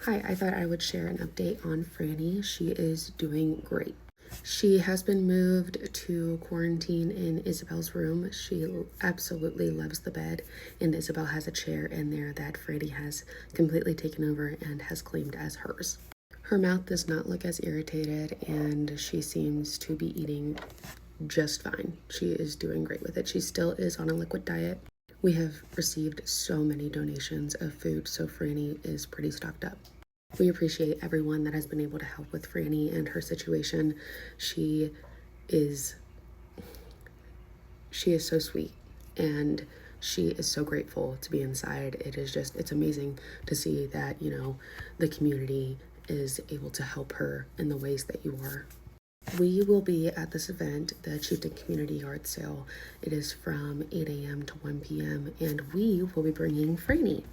Hi, I thought I would share an update on Franny. She is doing great. She has been moved to quarantine in Isabel's room. She absolutely loves the bed, and Isabel has a chair in there that Franny has completely taken over and has claimed as hers. Her mouth does not look as irritated, and she seems to be eating just fine. She is doing great with it. She still is on a liquid diet. We have received so many donations of food, so Franny is pretty stocked up. We appreciate everyone that has been able to help with Franny and her situation. She is so sweet, and she is so grateful to be inside. It's amazing to see that, the community is able to help her in the ways that you are. We will be at this event, the Chieftain Community Yard Sale. It is from 8 a.m. to 1 p.m. and we will be bringing Franny.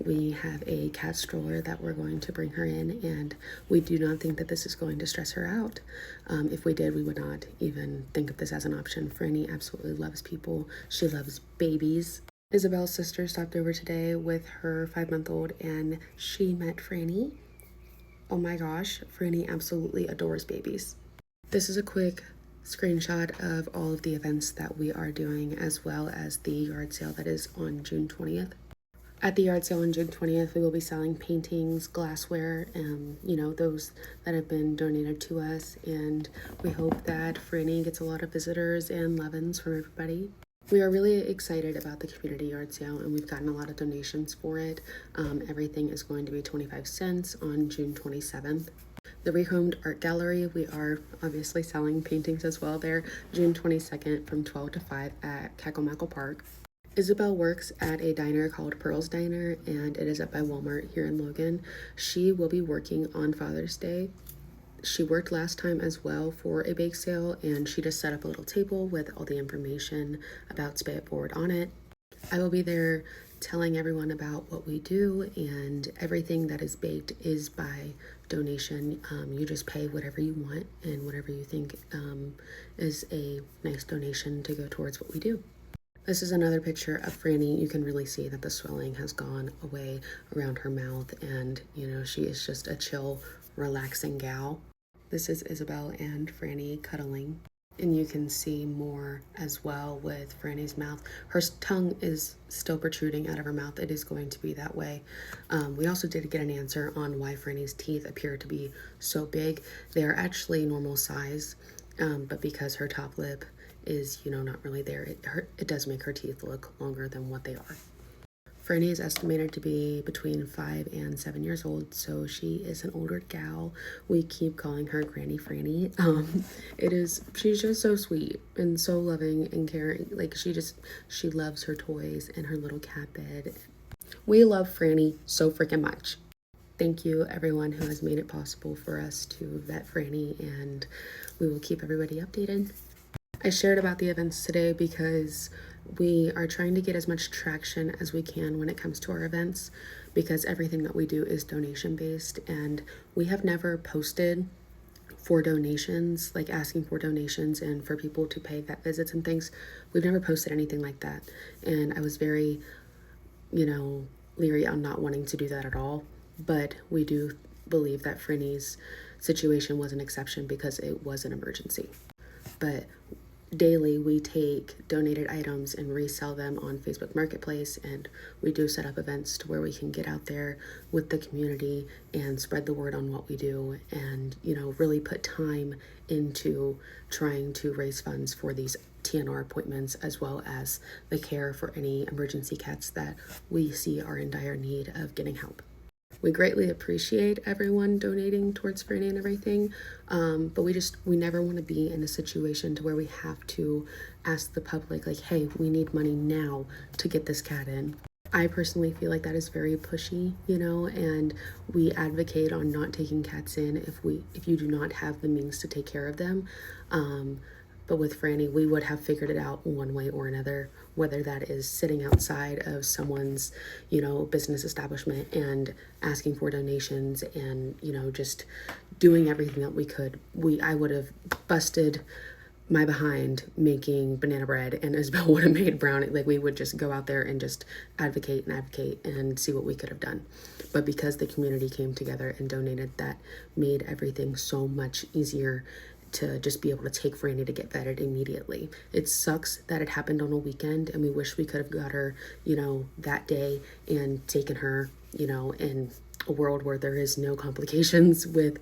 We have a cat stroller that we're going to bring her in, and we do not think that this is going to stress her out. If we did, we would not even think of this as an option. Franny absolutely loves people. She loves babies. Isabel's sister stopped over today with her 5-month-old, and she met Franny. Oh my gosh, Franny absolutely adores babies. This is a quick screenshot of all of the events that we are doing, as well as the yard sale that is on June 20th. At the yard sale on June 20th, we will be selling paintings, glassware, and those that have been donated to us. And we hope that Franny gets a lot of visitors and love-ins from everybody. We are really excited about the community yard sale, and we've gotten a lot of donations for it. Everything is going to be 25 cents on June 27th. The Rehomed Art Gallery, we are obviously selling paintings as well there, June 22nd from 12 to 5 at Cackle Park. Isabel works at a diner called Pearl's Diner, and it is up by Walmart here in Logan. She will be working on Father's Day. She worked last time as well for a bake sale, and she just set up a little table with all the information about Spay It Forward on it. I will be there telling everyone about what we do, and everything that is baked is by donation. You just pay whatever you want and whatever you think is a nice donation to go towards what we do. This is another picture of Franny. You can really see that the swelling has gone away around her mouth, and she is just a chill, relaxing gal. This is Isabel and Franny cuddling. And you can see more as well with Franny's mouth. Her tongue is still protruding out of her mouth. It is going to be that way. We also did get an answer on why Franny's teeth appear to be so big. They are actually normal size, but because her top lip is, not really there, it does make her teeth look longer than what they are. Franny is estimated to be between 5 and 7 years old, so she is an older gal. We keep calling her Granny Franny. She's just so sweet and so loving and caring. Like, she loves her toys and her little cat bed. We love Franny so freaking much. Thank you, everyone who has made it possible for us to vet Franny, and we will keep everybody updated. I shared about the events today because we are trying to get as much traction as we can when it comes to our events, because everything that we do is donation based, and we have never posted for donations, like asking for donations and for people to pay vet visits and things. We've never posted anything like that, and I was very leery on not wanting to do that at all. But we do believe that Franny's situation was an exception because it was an emergency. But daily we take donated items and resell them on Facebook Marketplace, and we do set up events to where we can get out there with the community and spread the word on what we do, and really put time into trying to raise funds for these TNR appointments, as well as the care for any emergency cats that we see are in dire need of getting help. We greatly appreciate everyone donating towards Franny and everything, but we never want to be in a situation to where we have to ask the public, like, hey, we need money now to get this cat in. I personally feel like that is very pushy, and we advocate on not taking cats in if you do not have the means to take care of them. But with Franny, we would have figured it out one way or another, whether that is sitting outside of someone's, business establishment and asking for donations and, just doing everything that we could. I would have busted my behind making banana bread, and Isabel would have made brownie. Like, we would just go out there and just advocate and see what we could have done. But because the community came together and donated, that made everything so much easier to just be able to take Franny to get vetted immediately. It sucks that it happened on a weekend, and we wish we could have got her, that day and taken her, in a world where there is no complications with,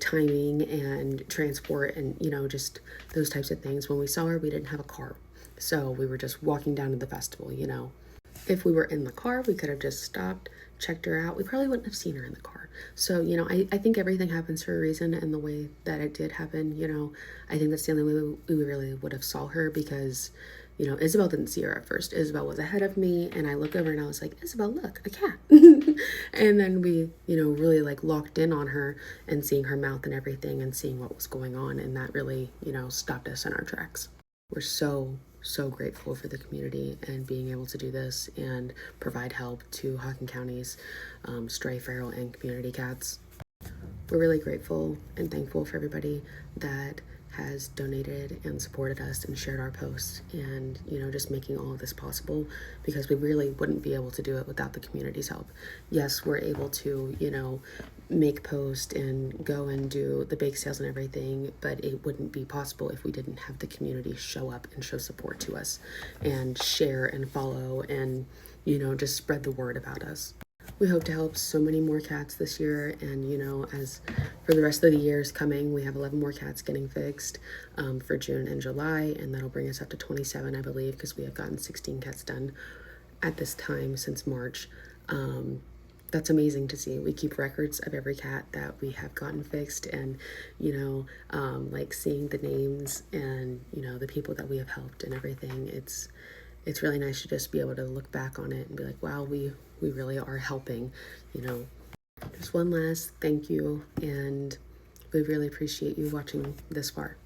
timing and transport and, just those types of things. When we saw her, we didn't have a car. So we were just walking down to the festival, If we were in the car, we could have just stopped, checked her out. We probably wouldn't have seen her in the car. So, I think everything happens for a reason, and the way that it did happen, I think that's the only way we really would have saw her, because, Isabel didn't see her at first. Isabel was ahead of me, and I looked over and I was like, Isabel, look, a cat. And then we, really like locked in on her and seeing her mouth and everything and seeing what was going on. And that really, stopped us in our tracks. We're so grateful for the community and being able to do this and provide help to Hocking County's stray, feral, and community cats. We're really grateful and thankful for everybody that has donated and supported us and shared our posts, and just making all of this possible, because we really wouldn't be able to do it without the community's help. Yes, we're able to make posts and go and do the bake sales and everything, but it wouldn't be possible if we didn't have the community show up and show support to us and share and follow and just spread the word about us. We hope to help so many more cats this year, and as for the rest of the years coming, we have 11 more cats getting fixed for June and July, and that'll bring us up to 27, I believe, because we have gotten 16 cats done at this time since March. That's amazing to see. We keep records of every cat that we have gotten fixed, and like seeing the names and the people that we have helped and everything. It's really nice to just be able to look back on it and be like, wow, we really are helping. Just one last thank you, and we really appreciate you watching this far.